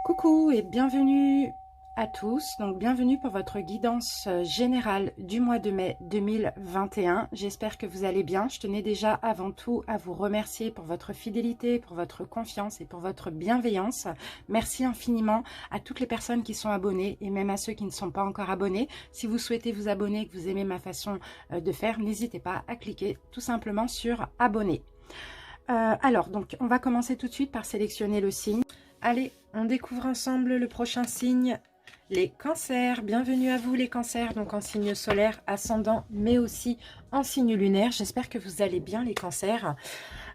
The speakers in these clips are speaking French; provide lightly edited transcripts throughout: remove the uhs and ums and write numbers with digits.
Coucou et bienvenue à tous, donc bienvenue pour votre guidance générale du mois de mai 2021. J'espère que vous allez bien. Je tenais déjà avant tout à vous remercier pour votre fidélité, pour votre confiance et pour votre bienveillance. Merci infiniment à toutes les personnes qui sont abonnées et même à ceux qui ne sont pas encore abonnés. Si vous souhaitez vous abonner et que vous aimez ma façon de faire, n'hésitez pas à cliquer tout simplement sur abonner. Alors, donc on va commencer tout de suite par sélectionner le signe. Allez, on découvre ensemble le prochain signe, les cancers. Bienvenue à vous les cancers, donc en signe solaire, ascendant, mais aussi en signe lunaire. J'espère que vous allez bien les cancers,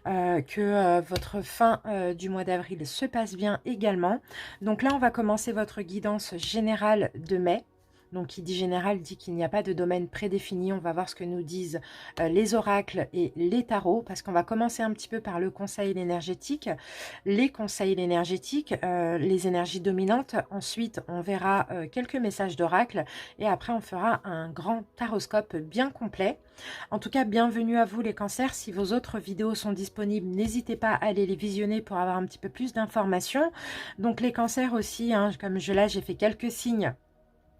que votre fin du mois d'avril se passe bien également. Donc là, on va commencer votre guidance générale de mai. Donc, qui dit général dit qu'il n'y a pas de domaine prédéfini. On va voir ce que nous disent les oracles et les tarots, parce qu'on va commencer un petit peu par le conseil énergétique. Les conseils énergétiques, les énergies dominantes. Ensuite, on verra quelques messages d'oracle. Et après, on fera un grand taroscope bien complet. En tout cas, bienvenue à vous les cancers. Si vos autres vidéos sont disponibles, n'hésitez pas à aller les visionner pour avoir un petit peu plus d'informations. Donc, les cancers aussi, hein, comme là, j'ai fait quelques signes.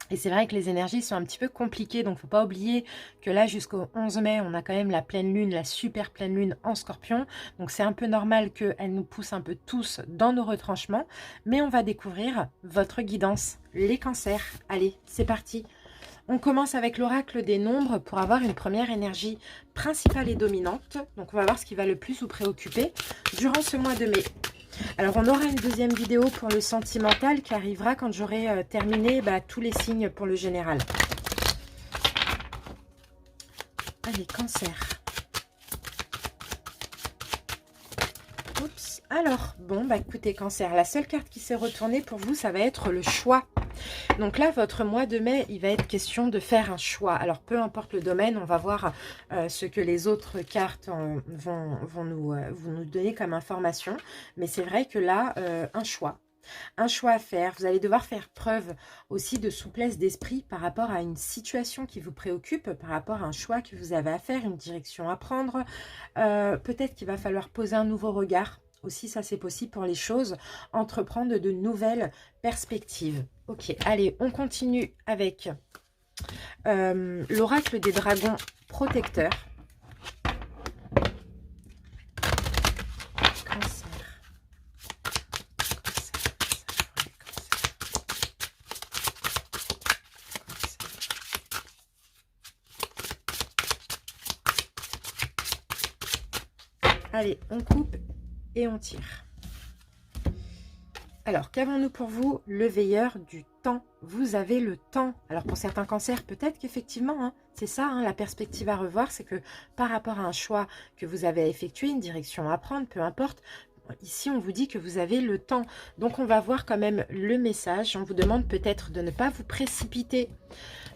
Et c'est vrai que les énergies sont un petit peu compliquées, donc il ne faut pas oublier que là, jusqu'au 11 mai, on a quand même la pleine lune, la super pleine lune en scorpion. Donc c'est un peu normal qu'elle nous pousse un peu tous dans nos retranchements. Mais on va découvrir votre guidance, les cancers. Allez, c'est parti. On commence avec l'oracle des nombres pour avoir une première énergie principale et dominante. Donc on va voir ce qui va le plus vous préoccuper durant ce mois de mai. Alors, on aura une deuxième vidéo pour le sentimental qui arrivera quand j'aurai terminé tous les signes pour le général. Allez, cancer. Oups. Alors, bon, écoutez, cancer, la seule carte qui s'est retournée pour vous, ça va être le choix. Donc là, votre mois de mai, il va être question de faire un choix. Alors, peu importe le domaine, on va voir ce que les autres cartes vont nous donner comme information. Mais c'est vrai que là, un choix à faire. Vous allez devoir faire preuve aussi de souplesse d'esprit par rapport à une situation qui vous préoccupe, par rapport à un choix que vous avez à faire, une direction à prendre. Peut-être qu'il va falloir poser un nouveau regard. Aussi, ça c'est possible pour les choses, entreprendre de nouvelles perspectives. Ok, allez, on continue avec l'oracle des dragons protecteurs. Cancer. Allez, on coupe et on tire. Alors, qu'avons-nous pour vous? Le veilleur du temps. Vous avez le temps. Alors, pour certains cancers, peut-être qu'effectivement, hein, c'est ça, hein, la perspective à revoir, c'est que par rapport à un choix que vous avez effectué, une direction à prendre, peu importe, ici, on vous dit que vous avez le temps. Donc, on va voir quand même le message. On vous demande peut-être de ne pas vous précipiter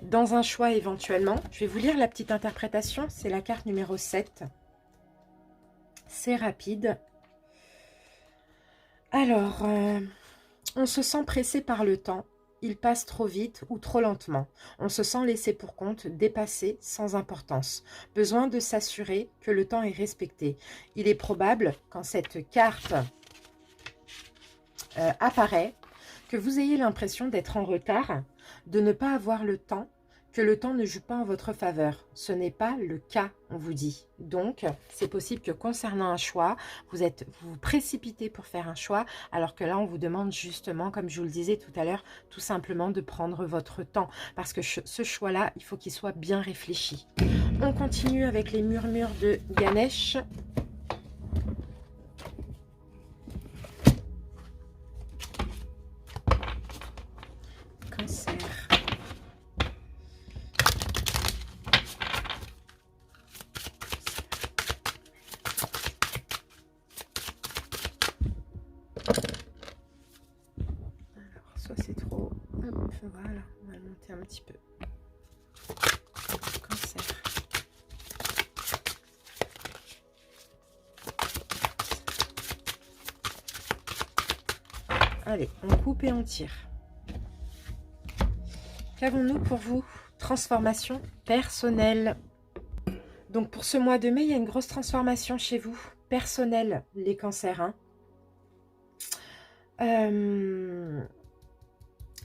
dans un choix éventuellement. Je vais vous lire la petite interprétation. C'est la carte numéro 7. C'est rapide. Alors, on se sent pressé par le temps. Il passe trop vite ou trop lentement. On se sent laissé pour compte, dépassé, sans importance. Besoin de s'assurer que le temps est respecté. Il est probable, quand cette carte apparaît, que vous ayez l'impression d'être en retard, de ne pas avoir le temps, que le temps ne joue pas en votre faveur. Ce n'est pas le cas, on vous dit. Donc, c'est possible que concernant un choix, vous vous précipitez pour faire un choix, alors que là, on vous demande justement, comme je vous le disais tout à l'heure, tout simplement de prendre votre temps. Parce que ce choix-là, il faut qu'il soit bien réfléchi. On continue avec les murmures de Ganesh. Cancer. Soit c'est trop... Hop, voilà, on va monter un petit peu. Cancer. Allez, on coupe et on tire. Qu'avons-nous pour vous? Transformation personnelle. Donc pour ce mois de mai, il y a une grosse transformation chez vous. Personnelle, les cancers. Hein.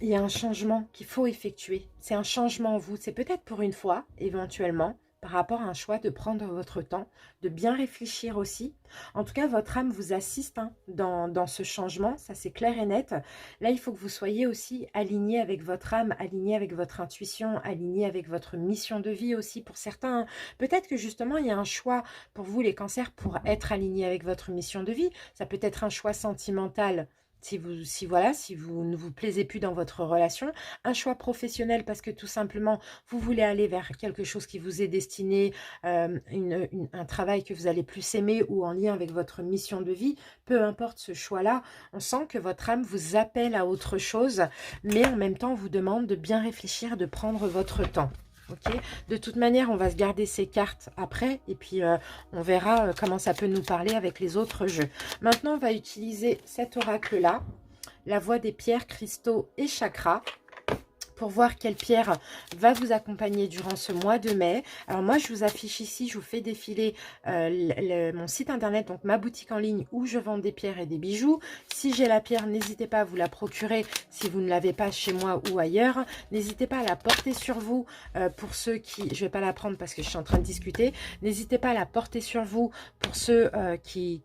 il y a un changement qu'il faut effectuer. C'est un changement en vous. C'est peut-être pour une fois, éventuellement, par rapport à un choix de prendre votre temps, de bien réfléchir aussi. En tout cas, votre âme vous assiste hein, dans ce changement, ça c'est clair et net. Là, il faut que vous soyez aussi aligné avec votre âme, aligné avec votre intuition, aligné avec votre mission de vie aussi. Pour certains, peut-être que justement, il y a un choix pour vous, les cancers, pour être aligné avec votre mission de vie. Ça peut être un choix sentimental, si vous ne vous plaisez plus dans votre relation, un choix professionnel parce que tout simplement vous voulez aller vers quelque chose qui vous est destiné, un travail que vous allez plus aimer ou en lien avec votre mission de vie, peu importe ce choix-là, on sent que votre âme vous appelle à autre chose, mais en même temps on vous demande de bien réfléchir, de prendre votre temps. Okay. De toute manière, on va se garder ces cartes après et puis on verra comment ça peut nous parler avec les autres jeux. Maintenant, on va utiliser cet oracle-là, la voie des pierres, cristaux et chakras, pour voir quelle pierre va vous accompagner durant ce mois de mai. Alors moi, je vous affiche ici, je vous fais défiler mon site internet, donc ma boutique en ligne où je vends des pierres et des bijoux. Si j'ai la pierre, n'hésitez pas à vous la procurer si vous ne l'avez pas chez moi ou ailleurs. N'hésitez pas à la porter sur vous pour ceux qui... Je ne vais pas la prendre parce que je suis en train de discuter. N'hésitez pas à la porter sur vous pour ceux qui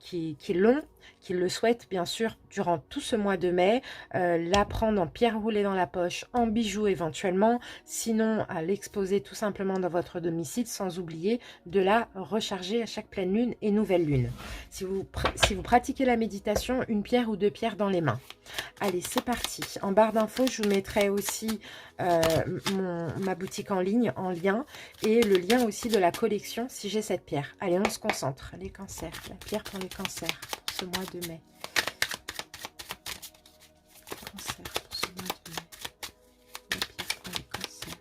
l'ont, qui le souhaitent bien sûr durant tout ce mois de mai, la prendre en pierre roulée dans la poche, en bijoux éventuellement, sinon à l'exposer tout simplement dans votre domicile, sans oublier de la recharger à chaque pleine lune et nouvelle lune. Si vous pratiquez la méditation, une pierre ou deux pierres dans les mains. Allez, c'est parti. En barre d'infos, je vous mettrai aussi ma boutique en ligne en lien et le lien aussi de la collection si j'ai cette pierre. Allez, on se concentre. Les cancers, la pierre pour les cancers pour ce mois de mai. Cancer pour ce mois de mai. La pierre pour les cancers.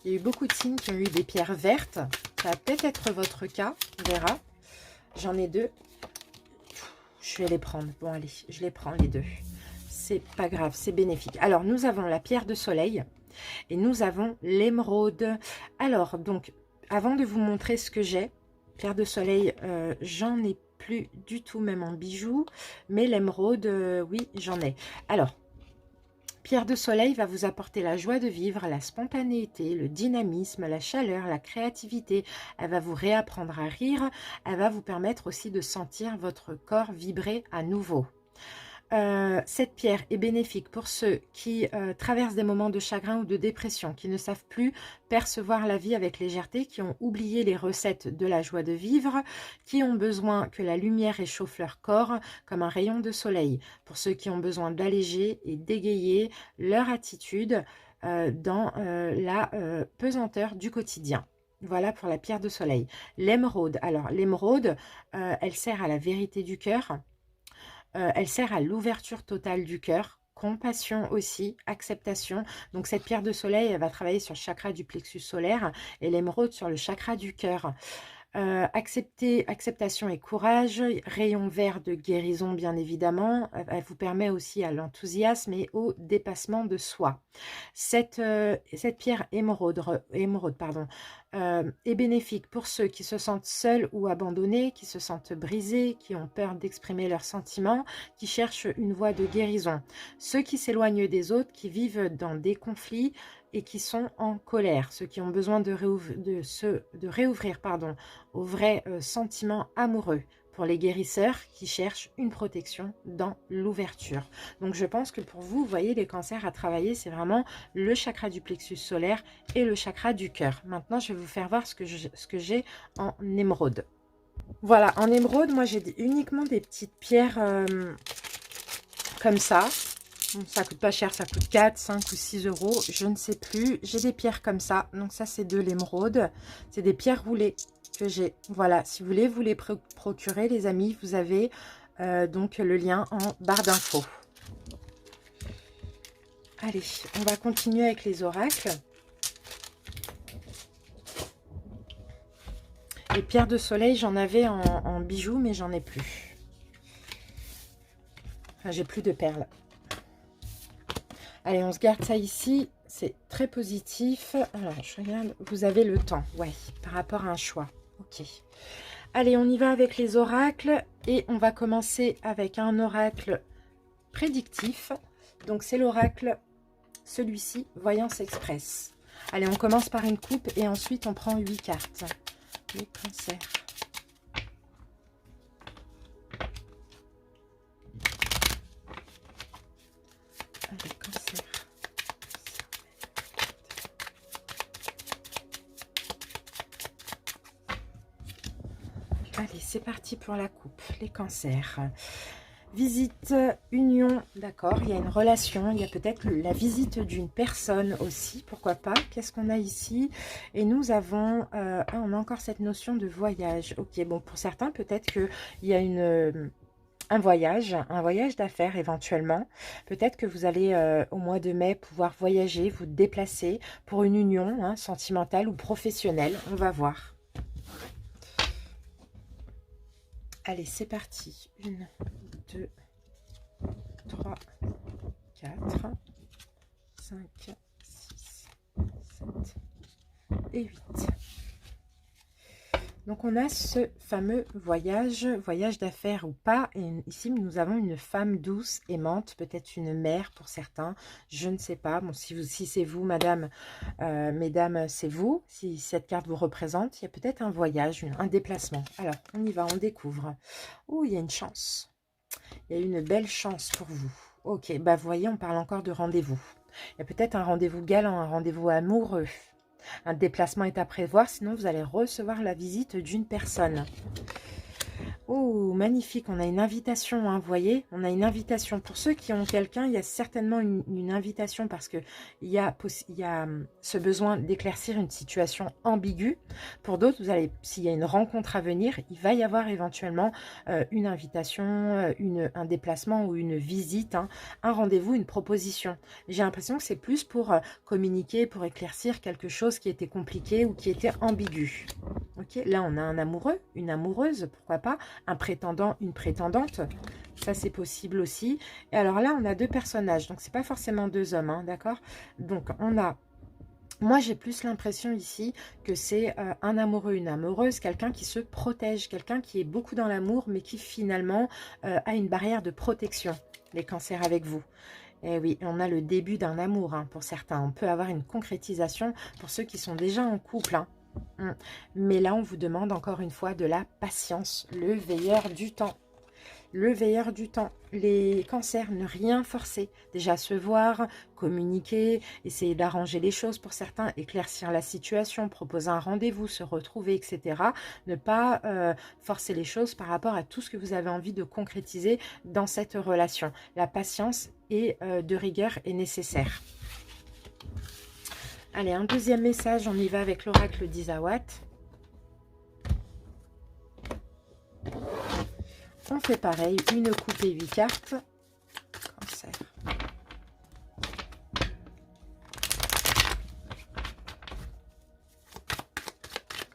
Il y a eu beaucoup de signes qui ont eu des pierres vertes. Ça va peut-être être votre cas, on verra. J'en ai deux. Je vais les prendre. Bon, allez, je les prends les deux. C'est pas grave, c'est bénéfique. Alors, nous avons la pierre de soleil et nous avons l'émeraude. Alors, donc, avant de vous montrer ce que j'ai, pierre de soleil, j'en ai plus du tout, même en bijoux. Mais l'émeraude, oui, j'en ai. Alors, pierre de soleil va vous apporter la joie de vivre, la spontanéité, le dynamisme, la chaleur, la créativité. Elle va vous réapprendre à rire. Elle va vous permettre aussi de sentir votre corps vibrer à nouveau. Cette pierre est bénéfique pour ceux qui traversent des moments de chagrin ou de dépression, qui ne savent plus percevoir la vie avec légèreté, qui ont oublié les recettes de la joie de vivre, qui ont besoin que la lumière réchauffe leur corps comme un rayon de soleil, pour ceux qui ont besoin d'alléger et d'égayer leur attitude dans la pesanteur du quotidien. Voilà pour la pierre de soleil. L'émeraude, alors l'émeraude, elle sert à la vérité du cœur. Elle sert à l'ouverture totale du cœur, compassion aussi, acceptation. Donc cette pierre de soleil, elle va travailler sur le chakra du plexus solaire et l'émeraude sur le chakra du cœur. Acceptation et courage, rayon vert de guérison bien évidemment, elle vous permet aussi à l'enthousiasme et au dépassement de soi. Cette pierre émeraude est bénéfique pour ceux qui se sentent seuls ou abandonnés, qui se sentent brisés, qui ont peur d'exprimer leurs sentiments, qui cherchent une voie de guérison. Ceux qui s'éloignent des autres, qui vivent dans des conflits et qui sont en colère, ceux qui ont besoin de réouvrir au vrai sentiment amoureux, pour les guérisseurs qui cherchent une protection dans l'ouverture. Donc je pense que pour vous, vous voyez, les cancers à travailler, c'est vraiment le chakra du plexus solaire et le chakra du cœur. Maintenant, je vais vous faire voir ce que j'ai en émeraude. Voilà, en émeraude, moi j'ai uniquement des petites pierres comme ça. Bon, ça coûte pas cher, ça coûte 4, 5 ou 6 euros, je ne sais plus. J'ai des pierres comme ça, donc ça c'est de l'émeraude. C'est des pierres roulées que j'ai. Voilà, si vous voulez vous les procurer les amis, vous avez donc le lien en barre d'infos. Allez, on va continuer avec les oracles. Les pierres de soleil, j'en avais en bijoux, mais j'en ai plus. Enfin, j'ai plus de perles. Allez, on se garde ça ici. C'est très positif. Alors, je regarde. Vous avez le temps. Ouais, par rapport à un choix. Ok. Allez, on y va avec les oracles. Et on va commencer avec un oracle prédictif. Donc c'est l'oracle, celui-ci, Voyance Express. Allez, on commence par une coupe et ensuite on prend 8 cartes. Les cancers. Les cancers. Allez, c'est parti pour la coupe. Les cancers. Visite, union, d'accord, il y a une relation, il y a peut-être la visite d'une personne aussi, pourquoi pas. Qu'est-ce qu'on a ici? Et nous avons, on a encore cette notion de voyage. Ok, bon, pour certains, peut-être qu'il y a un voyage d'affaires éventuellement. Peut-être que vous allez, au mois de mai, pouvoir voyager, vous déplacer pour une union hein, sentimentale ou professionnelle. On va voir. Allez, c'est parti. 1, 2, 3, 4, 5, 6, 7 et 8. Donc, on a ce fameux voyage d'affaires ou pas. Et ici, nous avons une femme douce, aimante, peut-être une mère pour certains. Je ne sais pas. Bon, si c'est vous, madame, mesdames, c'est vous. Si cette carte vous représente, il y a peut-être un voyage, un déplacement. Alors, on y va, on découvre. Oh, il y a une chance. Il y a une belle chance pour vous. Ok, bah vous voyez, on parle encore de rendez-vous. Il y a peut-être un rendez-vous galant, un rendez-vous amoureux. Un déplacement est à prévoir, sinon vous allez recevoir la visite d'une personne. Oh, magnifique, on a une invitation, hein, vous voyez, on a une invitation. Pour ceux qui ont quelqu'un, il y a certainement une invitation parce qu'il y a ce besoin d'éclaircir une situation ambiguë. Pour d'autres, s'il y a une rencontre à venir, il va y avoir éventuellement une invitation, un déplacement ou une visite, hein, un rendez-vous, une proposition. J'ai l'impression que c'est plus pour communiquer, pour éclaircir quelque chose qui était compliqué ou qui était ambigu. Ok, là on a un amoureux, une amoureuse, pourquoi pas, un prétendant, une prétendante, ça c'est possible aussi. Et alors là on a deux personnages, donc c'est pas forcément deux hommes, hein, d'accord. Donc on a, moi j'ai plus l'impression ici que c'est un amoureux, une amoureuse, quelqu'un qui se protège, quelqu'un qui est beaucoup dans l'amour mais qui finalement a une barrière de protection, les cancers avec vous. Eh oui, on a le début d'un amour hein, pour certains, on peut avoir une concrétisation pour ceux qui sont déjà en couple, hein. Mais là, on vous demande encore une fois de la patience, le veilleur du temps. Le veilleur du temps. Les cancers, ne rien forcer. Déjà se voir, communiquer, essayer d'arranger les choses pour certains, éclaircir la situation, proposer un rendez-vous, se retrouver, etc. Ne pas forcer les choses par rapport à tout ce que vous avez envie de concrétiser dans cette relation. La patience et de rigueur est nécessaire. Allez, un deuxième message, on y va avec l'oracle d'Isawat. On fait pareil, une coupe et 8 cartes. Cancer.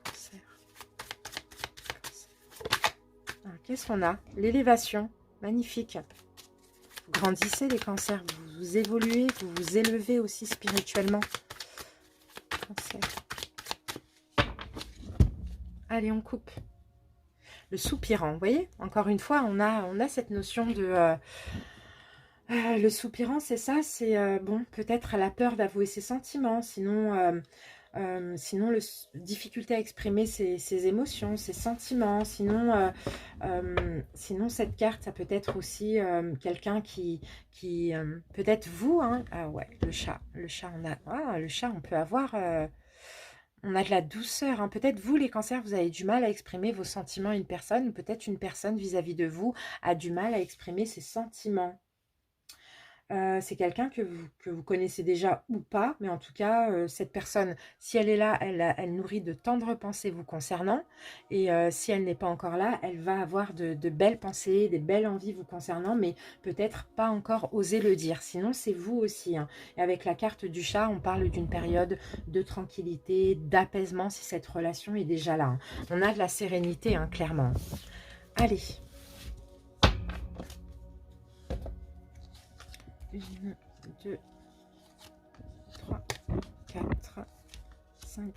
Cancer. Qu'est-ce qu'on a? L'élévation, magnifique. Vous grandissez les cancers, vous évoluez, vous vous élevez aussi spirituellement. Cancer. Allez, on coupe. Le soupirant, vous voyez, encore une fois, on a cette notion de... le soupirant, c'est ça, c'est bon, peut-être la peur d'avouer ses sentiments, sinon difficulté à exprimer ses émotions, ses sentiments, sinon cette carte, ça peut être aussi quelqu'un qui peut-être vous, hein, ah ouais, le chat, le chat, on peut avoir... on a de la douceur, hein. Peut-être vous, les cancers, vous avez du mal à exprimer vos sentiments à une personne, ou peut-être une personne vis-à-vis de vous a du mal à exprimer ses sentiments. C'est quelqu'un que vous connaissez déjà ou pas, mais en tout cas, cette personne, si elle est là, elle nourrit de tendres pensées vous concernant, et si elle n'est pas encore là, elle va avoir de belles pensées, des belles envies vous concernant, mais peut-être pas encore oser le dire, sinon c'est vous aussi, hein. Et avec la carte du chat, on parle d'une période de tranquillité, d'apaisement, si cette relation est déjà là, hein. On a de la sérénité, hein, clairement. Allez. 1, 2, 3, 4, 5,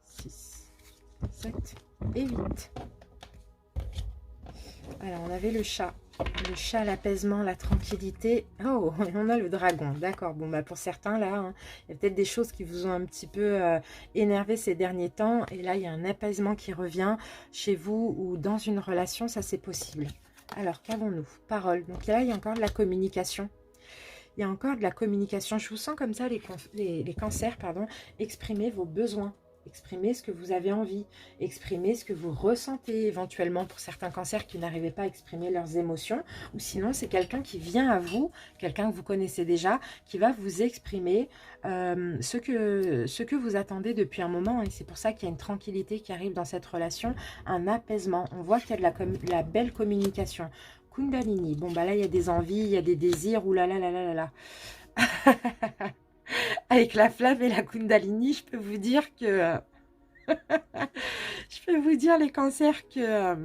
6, 7 et 8. Alors, on avait le chat. Le chat, l'apaisement, la tranquillité. Oh, on a le dragon. D'accord. Bon, bah pour certains, là, hein, il y a peut-être des choses qui vous ont un petit peu énervé ces derniers temps. Et là, il y a un apaisement qui revient chez vous ou dans une relation. Ça, c'est possible. Alors, qu'avons-nous? Parole. Donc là, il y a encore de la communication. Il y a encore de la communication. Je vous sens comme ça, les cancers, pardon. Exprimez vos besoins. Exprimez ce que vous avez envie. Exprimez ce que vous ressentez éventuellement pour certains cancers qui n'arrivaient pas à exprimer leurs émotions. Ou sinon, c'est quelqu'un qui vient à vous, quelqu'un que vous connaissez déjà, qui va vous exprimer ce que vous attendez depuis un moment. Et c'est pour ça qu'il y a une tranquillité qui arrive dans cette relation, un apaisement. On voit qu'il y a de la belle communication. Kundalini. Bon, bah là, il y a des envies, il y a des désirs. Ouh là là là là là là. Avec la flamme et la Kundalini, je peux vous dire que... je peux vous dire, les cancers, que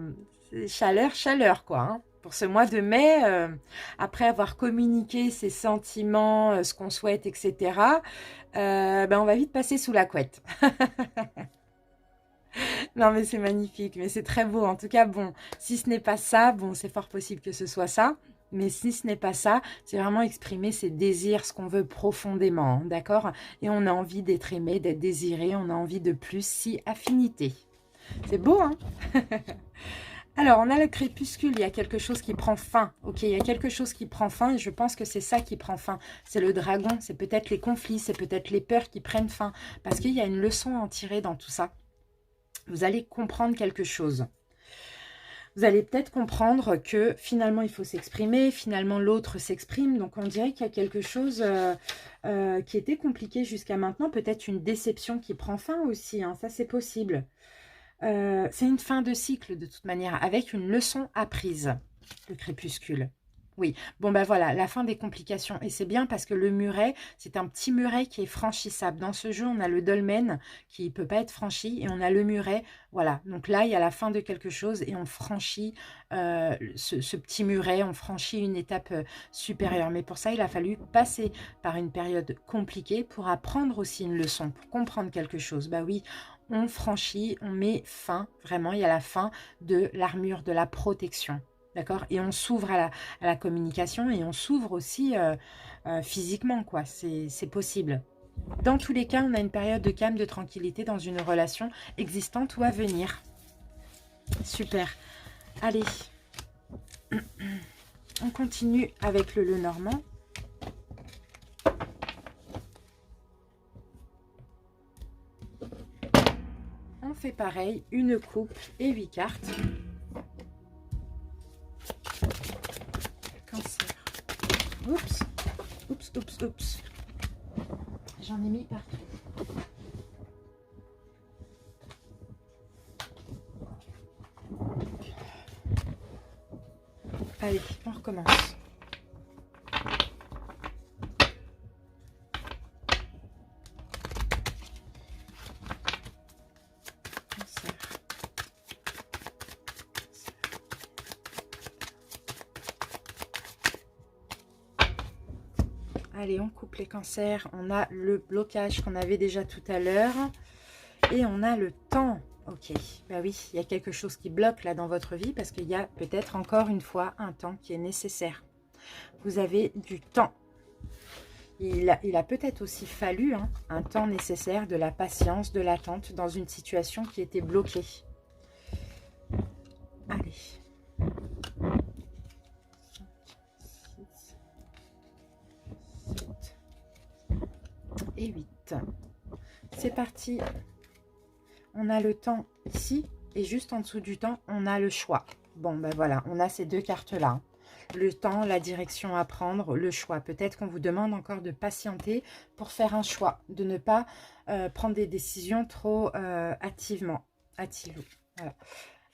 c'est chaleur, chaleur, quoi. Hein. Pour ce mois de mai, après avoir communiqué ses sentiments, ce qu'on souhaite, etc., ben on va vite passer sous la couette. Non, mais c'est magnifique, mais c'est très beau. En tout cas, bon, si ce n'est pas ça, bon, c'est fort possible que ce soit ça. Mais si ce n'est pas ça, c'est vraiment exprimer ses désirs, ce qu'on veut profondément, hein, d'accord? Et on a envie d'être aimé, d'être désiré, on a envie de plus, si affinité. C'est beau, hein? Alors, on a le crépuscule, il y a quelque chose qui prend fin, ok? Il y a quelque chose qui prend fin et je pense que c'est ça qui prend fin. C'est le dragon, c'est peut-être les conflits, c'est peut-être les peurs qui prennent fin. Parce qu'il y a une leçon à en tirer dans tout ça. Vous allez comprendre quelque chose. Vous allez peut-être comprendre que finalement, il faut s'exprimer, finalement, l'autre s'exprime. Donc, on dirait qu'il y a quelque chose qui était compliqué jusqu'à maintenant. Peut-être une déception qui prend fin aussi, hein, ça c'est possible. C'est une fin de cycle de toute manière, avec une leçon apprise, le crépuscule. Oui, bon ben voilà, la fin des complications. Et c'est bien parce que le muret, c'est un petit muret qui est franchissable. Dans ce jeu, on a le dolmen qui ne peut pas être franchi et on a le muret. Voilà, donc là, il y a la fin de quelque chose et on franchit ce petit muret, on franchit une étape supérieure. Mais pour ça, il a fallu passer par une période compliquée pour apprendre aussi une leçon, pour comprendre quelque chose. Bah oui, on franchit, on met fin, vraiment, il y a la fin de l'armure, de la protection. D'accord? Et on s'ouvre à la communication et on s'ouvre aussi physiquement, quoi. C'est possible. Dans tous les cas, on a une période de calme, de tranquillité dans une relation existante ou à venir. Super. Allez. On continue avec le Lenormand. On fait pareil, une coupe et 8 cartes. Oups, oups, oups, oups. J'en ai mis partout. Allez, on recommence. Allez, on coupe les cancers. On a le blocage qu'on avait déjà tout à l'heure. Et on a le temps. Ok, bah oui, il y a quelque chose qui bloque là dans votre vie parce qu'il y a peut-être encore une fois un temps qui est nécessaire. Vous avez du temps. Il a peut-être aussi fallu un temps nécessaire, de la patience, de l'attente dans une situation qui était bloquée. Allez. Et 8. C'est parti. On a le temps ici et juste en dessous du temps, on a le choix. Bon, ben voilà, on a ces deux cartes-là. Le temps, la direction à prendre, le choix. Peut-être qu'on vous demande encore de patienter pour faire un choix, de ne pas prendre des décisions trop hâtivement. Voilà.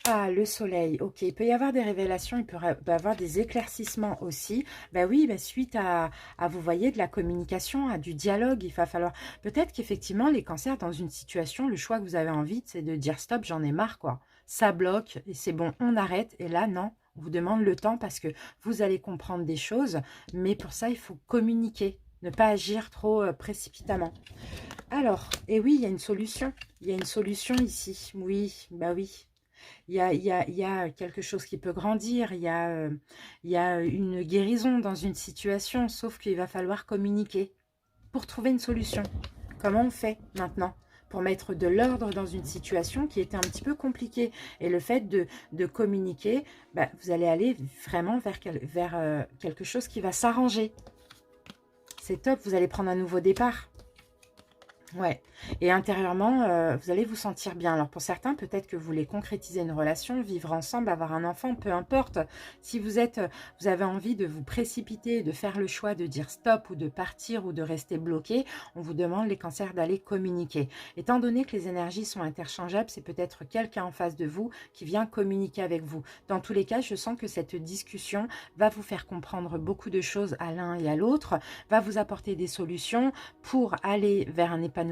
Ah, le soleil, ok. Il peut y avoir des révélations, il peut y avoir des éclaircissements aussi. Ben oui, ben suite à, vous voyez, de la communication, à du dialogue, il va falloir... Peut-être qu'effectivement, les cancers, dans une situation, le choix que vous avez envie, c'est de dire stop, j'en ai marre, quoi. Ça bloque, et c'est bon, on arrête. Et là, non, on vous demande le temps parce que vous allez comprendre des choses. Mais pour ça, il faut communiquer, ne pas agir trop précipitamment. Alors, et oui, il y a une solution. Il y a une solution ici. Oui, bah oui. il y a quelque chose qui peut grandir, il y a une guérison dans une situation, sauf qu'il va falloir communiquer pour trouver une solution. Comment on fait maintenant pour mettre de l'ordre dans une situation qui était un petit peu compliquée? Et le fait de communiquer, bah, vous allez aller vraiment vers quelque chose qui va s'arranger. C'est top, vous allez prendre un nouveau départ. Ouais, et intérieurement, vous allez vous sentir bien. Alors pour certains, peut-être que vous voulez concrétiser une relation, vivre ensemble, avoir un enfant, peu importe. Si vous avez envie de vous précipiter, de faire le choix de dire stop ou de partir ou de rester bloqué, on vous demande les cancers d'aller communiquer. Étant donné que les énergies sont interchangeables, c'est peut-être quelqu'un en face de vous qui vient communiquer avec vous. Dans tous les cas, je sens que cette discussion va vous faire comprendre beaucoup de choses à l'un et à l'autre, va vous apporter des solutions pour aller vers un épanouissement,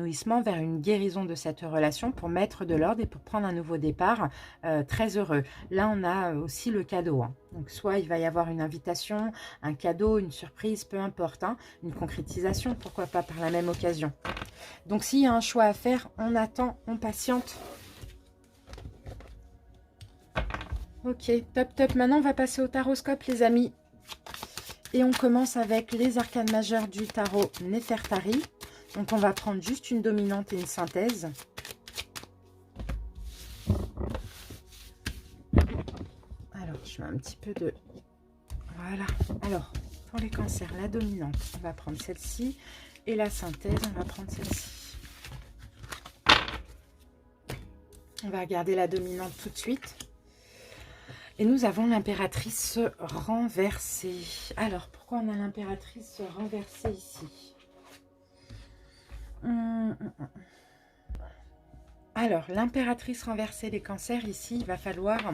vers une guérison de cette relation, pour mettre de l'ordre et pour prendre un nouveau départ très heureux. Là, on a aussi le cadeau. Hein. Donc, soit il va y avoir une invitation, un cadeau, une surprise, peu importe, hein, une concrétisation, pourquoi pas par la même occasion. Donc, s'il y a un choix à faire, on attend, on patiente. Ok, top, top. Maintenant, on va passer au taroscope, les amis. Et on commence avec les arcanes majeures du tarot Néfertari. Donc, on va prendre juste une dominante et une synthèse. Alors, je mets un petit peu de... Voilà. Alors, pour les cancers, la dominante, on va prendre celle-ci. Et la synthèse, on va prendre celle-ci. On va regarder la dominante tout de suite. Et nous avons l'impératrice renversée. Alors, pourquoi on a l'impératrice renversée ici? Alors, l'impératrice renversée des cancers, ici, il va falloir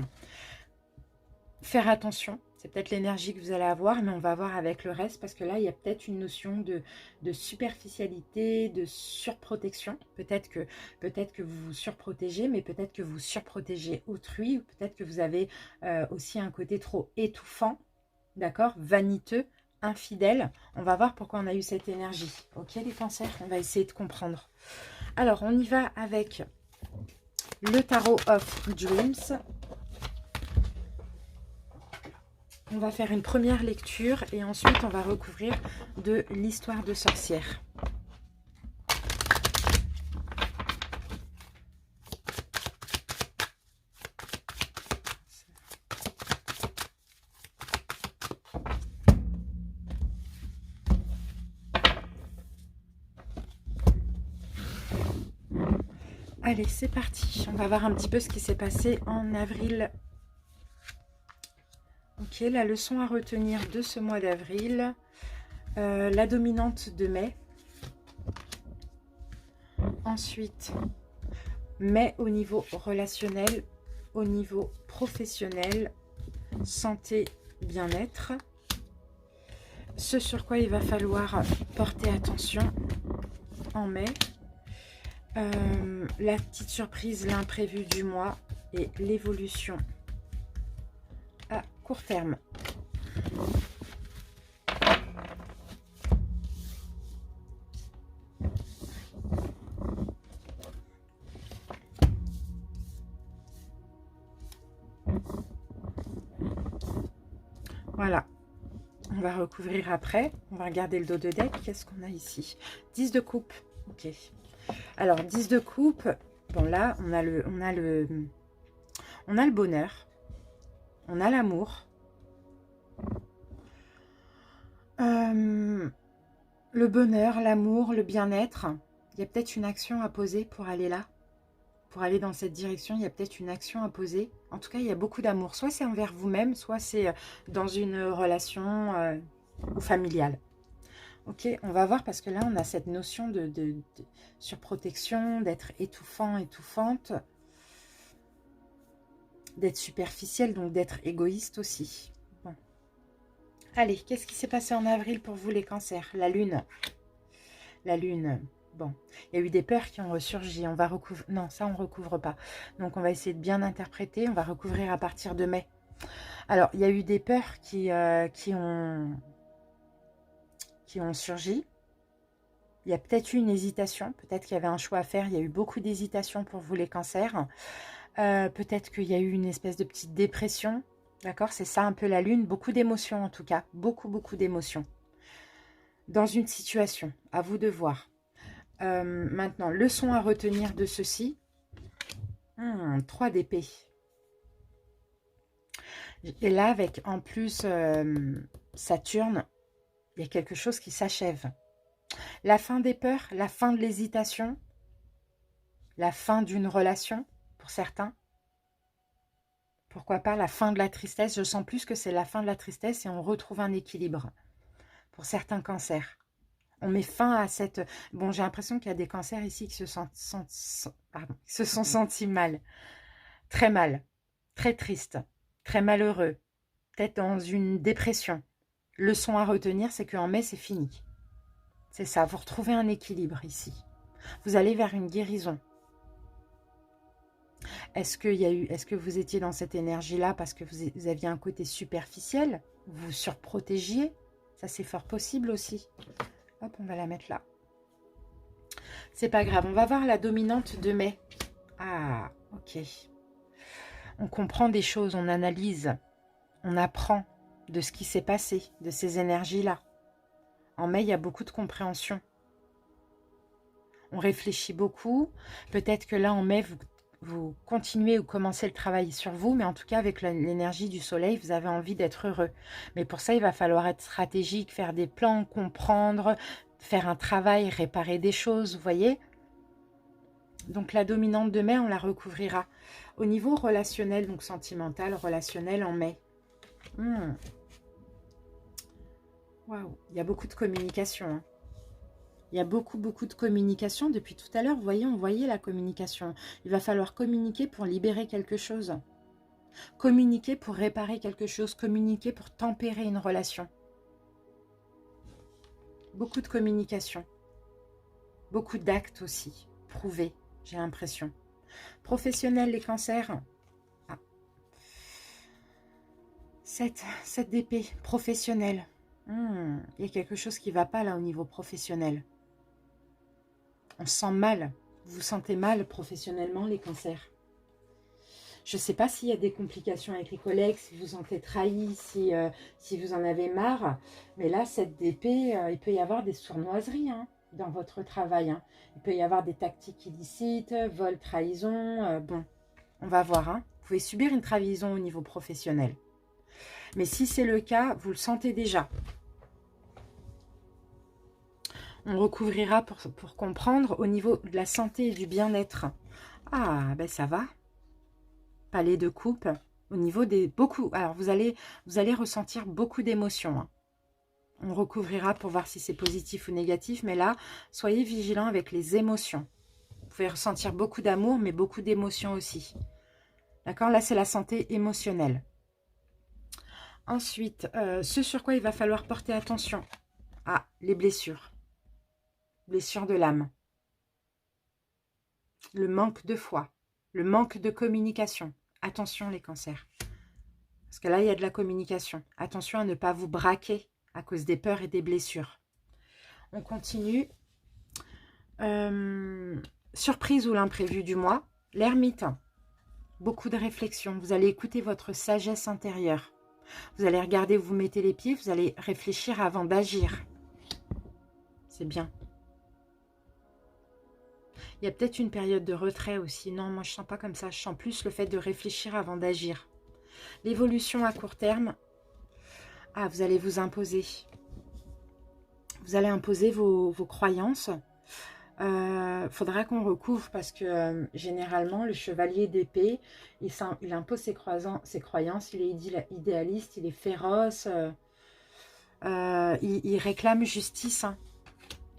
faire attention. C'est peut-être l'énergie que vous allez avoir, mais on va voir avec le reste, parce que là, il y a peut-être une notion de superficialité, de surprotection. Peut-être que vous vous surprotégez, mais peut-être que vous surprotégez autrui, ou peut-être que vous avez aussi un côté trop étouffant, d'accord, vaniteux, infidèle. On va voir pourquoi on a eu cette énergie. Ok, les cancers, on va essayer de comprendre. Alors, on y va avec le Tarot of Dreams. On va faire une première lecture et ensuite on va recouvrir de l'histoire de sorcière. Allez, c'est parti. On va voir un petit peu ce qui s'est passé en avril. Ok, la leçon à retenir de ce mois d'avril. La dominante de mai. Ensuite, mai au niveau relationnel, au niveau professionnel, santé, bien-être. Ce sur quoi il va falloir porter attention en mai. La petite surprise, l'imprévu du mois et l'évolution à court terme. Voilà, on va recouvrir après. On va regarder le dos de deck. Qu'est-ce qu'on a ici? 10 de coupe. Ok. Alors, 10 de coupe. Bon, là, on a le bonheur. On a l'amour. Le bonheur, l'amour, le bien-être. Il y a peut-être une action à poser pour aller là. Pour aller dans cette direction, il y a peut-être une action à poser. En tout cas, il y a beaucoup d'amour. Soit c'est envers vous-même, soit c'est dans une relation ou familiale. Ok, on va voir parce que là, on a cette notion de surprotection, d'être étouffant, étouffante, d'être superficielle, donc d'être égoïste aussi. Bon. Allez, qu'est-ce qui s'est passé en avril pour vous les cancers? La lune. La lune. Bon, il y a eu des peurs qui ont ressurgi. On va recouvrir... Non, ça, on ne recouvre pas. Donc, on va essayer de bien interpréter. On va recouvrir à partir de mai. Alors, il y a eu des peurs qui ont surgi. Il y a peut-être eu une hésitation. Peut-être qu'il y avait un choix à faire. Il y a eu beaucoup d'hésitation pour vous, les cancers. Peut-être qu'il y a eu une espèce de petite dépression. D'accord? C'est ça un peu la lune. Beaucoup d'émotions en tout cas. Beaucoup, beaucoup d'émotions. Dans une situation. À vous de voir. Maintenant, leçon à retenir de ceci. 3 d'épée. Et là, avec en plus Saturne, il y a quelque chose qui s'achève. La fin des peurs, la fin de l'hésitation, la fin d'une relation pour certains. Pourquoi pas la fin de la tristesse. Je sens plus que c'est la fin de la tristesse et on retrouve un équilibre pour certains cancers. On met fin à cette... Bon, j'ai l'impression qu'il y a des cancers ici qui se sont sentis mal. Très mal. Très triste. Très malheureux. Peut-être dans une dépression. Leçon à retenir, c'est qu'en mai, c'est fini. C'est ça, vous retrouvez un équilibre ici. Vous allez vers une guérison. Est-ce que vous étiez dans cette énergie-là parce que vous aviez un côté superficiel? Vous vous surprotégiez? Ça, c'est fort possible aussi. Hop, on va la mettre là. C'est pas grave, on va voir la dominante de mai. Ah, ok. On comprend des choses, on analyse, on apprend de ce qui s'est passé, de ces énergies-là. En mai, il y a beaucoup de compréhension. On réfléchit beaucoup. Peut-être que là, en mai, vous continuez ou commencez le travail sur vous, mais en tout cas, avec l'énergie du soleil, vous avez envie d'être heureux. Mais pour ça, il va falloir être stratégique, faire des plans, comprendre, faire un travail, réparer des choses, vous voyez? Donc, la dominante de mai, on la recouvrira. Au niveau relationnel, donc sentimental, relationnel en mai. Waouh, il y a beaucoup de communication, hein. Il y a beaucoup, beaucoup de communication. Depuis tout à l'heure, vous voyez, on voyait la communication. Il va falloir communiquer pour libérer quelque chose. Communiquer pour réparer quelque chose. Communiquer pour tempérer une relation. Beaucoup de communication. Beaucoup d'actes aussi. Prouvés, j'ai l'impression. Professionnel, les cancers. Ah. 7 d'épée. Professionnel. Il y a quelque chose qui ne va pas là au niveau professionnel. On se sent mal. Vous vous sentez mal professionnellement, les cancers. Je ne sais pas s'il y a des complications avec les collègues, si vous vous sentez trahi, si vous en avez marre. Mais là, cette d'épée, il peut y avoir des sournoiseries dans votre travail. Il peut y avoir des tactiques illicites, vol, trahison. Bon, on va voir. Vous pouvez subir une trahison au niveau professionnel. Mais si c'est le cas, vous le sentez déjà. On recouvrira pour comprendre au niveau de la santé et du bien-être. Ah, ben ça va. Palais de coupe. Au niveau des... beaucoup. Alors, vous allez ressentir beaucoup d'émotions. On recouvrira pour voir si c'est positif ou négatif. Mais là, soyez vigilants avec les émotions. Vous pouvez ressentir beaucoup d'amour, mais beaucoup d'émotions aussi. D'accord? Là, c'est la santé émotionnelle. Ensuite, ce sur quoi il va falloir porter attention. Ah, les blessures. Blessures de l'âme. Le manque de foi. Le manque de communication. Attention les cancers. Parce que là, il y a de la communication. Attention à ne pas vous braquer à cause des peurs et des blessures. On continue. Surprise ou l'imprévu du mois. L'ermite. Beaucoup de réflexion. Vous allez écouter votre sagesse intérieure. Vous allez regarder où vous mettez les pieds. Vous allez réfléchir avant d'agir. C'est bien. Il y a peut-être une période de retrait aussi. Non, moi je ne sens pas comme ça. Je sens plus le fait de réfléchir avant d'agir. L'évolution à court terme. Ah, vous allez vous imposer. Vous allez imposer vos croyances. Faudra qu'on recouvre parce que généralement, le chevalier d'épée, il impose ses croyances. Il est idéaliste, il est féroce. Il réclame justice.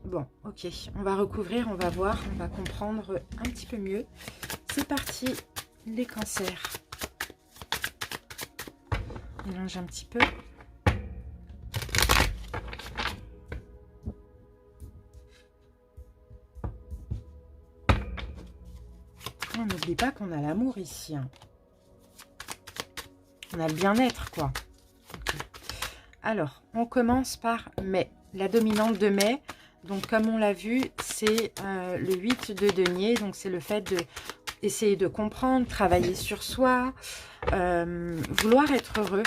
Bon, ok, on va recouvrir, on va voir, on va comprendre un petit peu mieux. C'est parti, les cancers. Mélange un petit peu. On n'oublie pas qu'on a l'amour ici. On a le bien-être, quoi. Okay. Alors, on commence par mai. La dominante de mai. Donc, comme on l'a vu, c'est le 8 de denier. Donc, c'est le fait de essayer de comprendre, travailler sur soi, vouloir être heureux.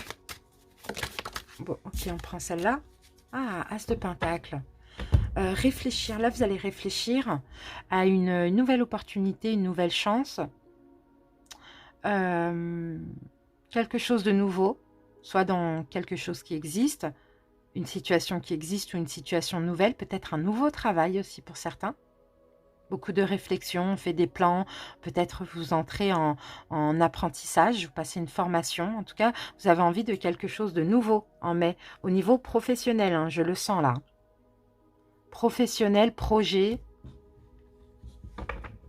Bon, ok, on prend celle-là. Ah, As de Pentacle. Réfléchir, là vous allez réfléchir à une nouvelle opportunité, une nouvelle chance. Quelque chose de nouveau, soit dans quelque chose qui existe, une situation qui existe ou une situation nouvelle, peut-être un nouveau travail aussi pour certains. Beaucoup de réflexion, on fait des plans, peut-être vous entrez en apprentissage, vous passez une formation. En tout cas, vous avez envie de quelque chose de nouveau en mai, au niveau professionnel, hein, je le sens là. Professionnel, projet.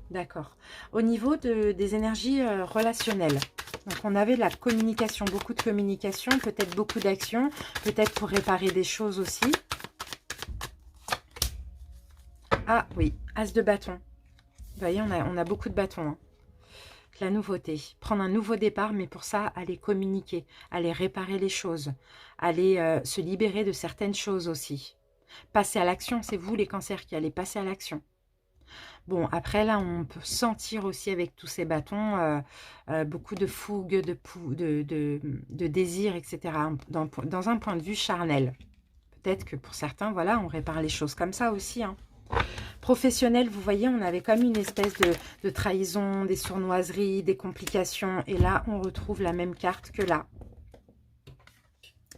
D'accord. Au niveau des énergies relationnelles, donc on avait de la communication, beaucoup de communication, peut-être beaucoup d'action, peut-être pour réparer des choses aussi. Ah oui, As de bâton. Vous voyez, on a beaucoup de bâtons. Hein. La nouveauté, prendre un nouveau départ, mais pour ça, aller communiquer, aller réparer les choses, aller se libérer de certaines choses aussi. Passer à l'action, c'est vous les cancers qui allez passer à l'action. Bon, après là, on peut sentir aussi avec tous ces bâtons beaucoup de fougue, de désir, etc. Dans un point de vue charnel. Peut-être que pour certains, voilà, on répare les choses comme ça aussi, hein. Professionnel, vous voyez, on avait comme une espèce de trahison, des sournoiseries, des complications. Et là, on retrouve la même carte que là.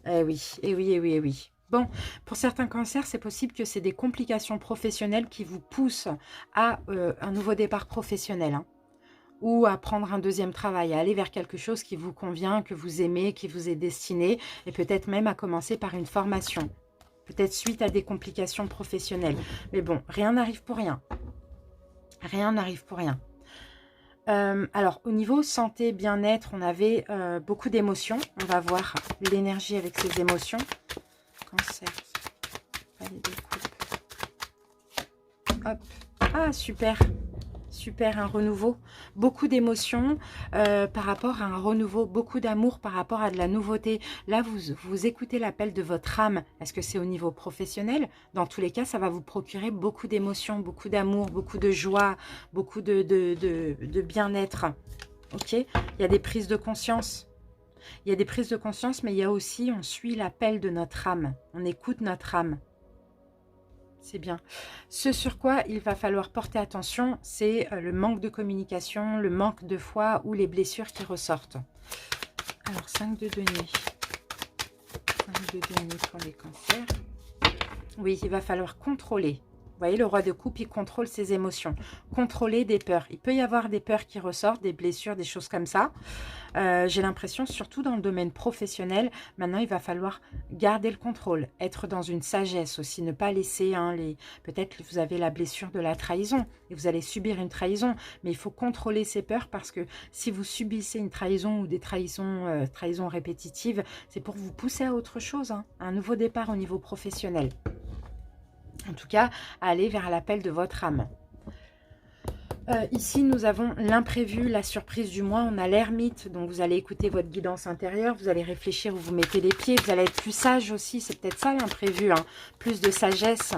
Eh oui, eh oui, eh oui, eh oui. Bon, pour certains cancers, c'est possible que c'est des complications professionnelles qui vous poussent à un nouveau départ professionnel. Hein, ou à prendre un deuxième travail, à aller vers quelque chose qui vous convient, que vous aimez, qui vous est destiné. Et peut-être même à commencer par une formation. Peut-être suite à des complications professionnelles. Mais bon, rien n'arrive pour rien. Rien n'arrive pour rien. Alors, au niveau santé, bien-être, on avait beaucoup d'émotions. On va voir l'énergie avec ces émotions. Cancer. Allez, découpe. Hop. Ah, super. Super, un renouveau. Beaucoup d'émotions par rapport à un renouveau. Beaucoup d'amour par rapport à de la nouveauté. Là, vous écoutez l'appel de votre âme. Est-ce que c'est au niveau professionnel? Dans tous les cas, ça va vous procurer beaucoup d'émotions, beaucoup d'amour, beaucoup de joie, beaucoup de bien-être. Ok? Il y a des prises de conscience. Il y a des prises de conscience, mais il y a aussi, on suit l'appel de notre âme. On écoute notre âme. C'est bien. Ce sur quoi il va falloir porter attention, c'est le manque de communication, le manque de foi ou les blessures qui ressortent. Alors, 5 de denier. 5 de denier pour les cancers. Oui, il va falloir contrôler. Vous voyez, le roi de coupe, il contrôle ses émotions. Contrôler des peurs. Il peut y avoir des peurs qui ressortent, des blessures, des choses comme ça. J'ai l'impression, surtout dans le domaine professionnel, maintenant il va falloir garder le contrôle, être dans une sagesse aussi, ne pas laisser, hein, peut-être que vous avez la blessure de la trahison et vous allez subir une trahison, mais il faut contrôler ces peurs parce que si vous subissez une trahison ou des trahisons répétitives, c'est pour vous pousser à autre chose, hein, un nouveau départ au niveau professionnel. En tout cas, aller vers l'appel de votre âme. Ici, nous avons l'imprévu, la surprise du mois. On a l'ermite, donc vous allez écouter votre guidance intérieure. Vous allez réfléchir où vous mettez les pieds. Vous allez être plus sage aussi. C'est peut-être ça l'imprévu. Hein. Plus de sagesse.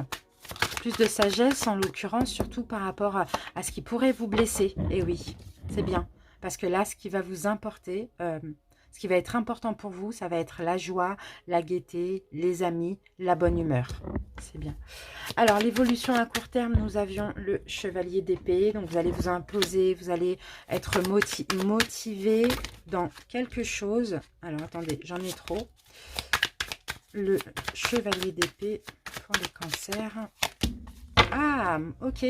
Plus de sagesse, en l'occurrence, surtout par rapport à ce qui pourrait vous blesser. Et oui, c'est bien. Parce que là, ce qui va vous importer... ce qui va être important pour vous, ça va être la joie, la gaieté, les amis, la bonne humeur. C'est bien. Alors, l'évolution à court terme, nous avions le chevalier d'épée. Donc, vous allez vous imposer, vous allez être motivé dans quelque chose. Alors, attendez, j'en ai trop. Le chevalier d'épée pour les cancers. Ah, ok.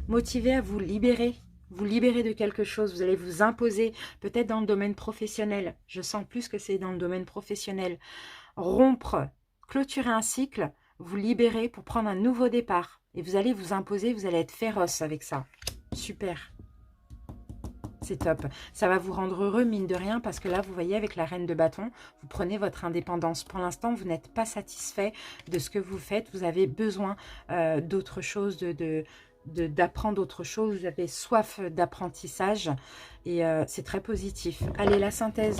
Motivé à vous libérer. Vous libérer de quelque chose, vous allez vous imposer, peut-être dans le domaine professionnel. Je sens plus que c'est dans le domaine professionnel. Rompre, clôturer un cycle, vous libérer pour prendre un nouveau départ. Et vous allez vous imposer, vous allez être féroce avec ça. Super. C'est top. Ça va vous rendre heureux, mine de rien, parce que là, vous voyez, avec la reine de bâton, vous prenez votre indépendance. Pour l'instant, vous n'êtes pas satisfait de ce que vous faites. Vous avez besoin d'autre chose, d'apprendre autre chose, vous avez soif d'apprentissage et c'est très positif. Allez, la synthèse,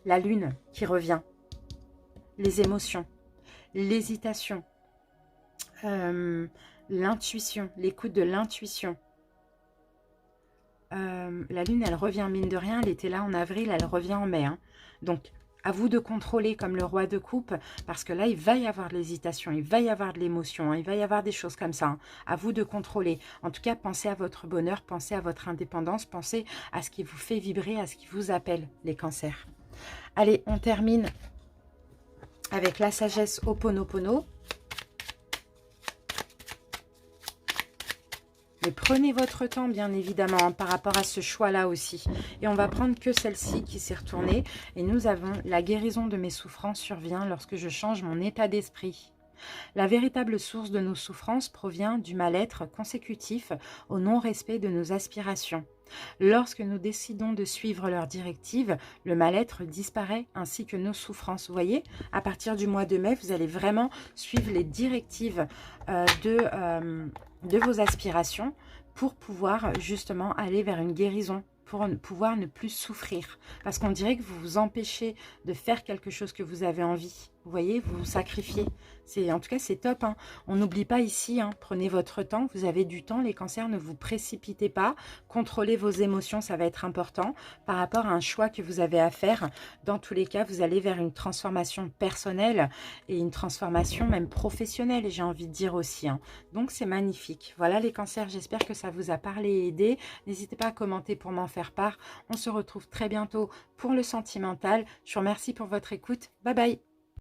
la lune qui revient, les émotions, l'hésitation, l'intuition, l'écoute de l'intuition. la lune, elle revient, mine de rien, elle était là en avril, elle revient en mai. Hein. Donc, à vous de contrôler comme le roi de coupe, parce que là, il va y avoir de l'hésitation, il va y avoir de l'émotion, il va y avoir des choses comme ça. Hein. À vous de contrôler. En tout cas, pensez à votre bonheur, pensez à votre indépendance, pensez à ce qui vous fait vibrer, à ce qui vous appelle, les cancers. Allez, on termine avec la sagesse Ho'oponopono. Mais prenez votre temps, bien évidemment, hein, par rapport à ce choix-là aussi. Et on va prendre que celle-ci qui s'est retournée. Et nous avons la guérison de mes souffrances survient lorsque je change mon état d'esprit. La véritable source de nos souffrances provient du mal-être consécutif au non-respect de nos aspirations. Lorsque nous décidons de suivre leurs directives, le mal-être disparaît ainsi que nos souffrances. Vous voyez, à partir du mois de mai, vous allez vraiment suivre les directives de vos aspirations pour pouvoir justement aller vers une guérison, pour pouvoir ne plus souffrir. Parce qu'on dirait que vous vous empêchez de faire quelque chose que vous avez envie. Vous voyez, vous vous sacrifiez. En tout cas, c'est top. Hein. On n'oublie pas ici, hein, prenez votre temps. Vous avez du temps, les cancers, ne vous précipitez pas. Contrôlez vos émotions, ça va être important. Par rapport à un choix que vous avez à faire, dans tous les cas, vous allez vers une transformation personnelle et une transformation même professionnelle, j'ai envie de dire aussi. Hein. Donc, c'est magnifique. Voilà les cancers, j'espère que ça vous a parlé et aidé. N'hésitez pas à commenter pour m'en faire part. On se retrouve très bientôt pour le sentimental. Je vous remercie pour votre écoute. Bye bye.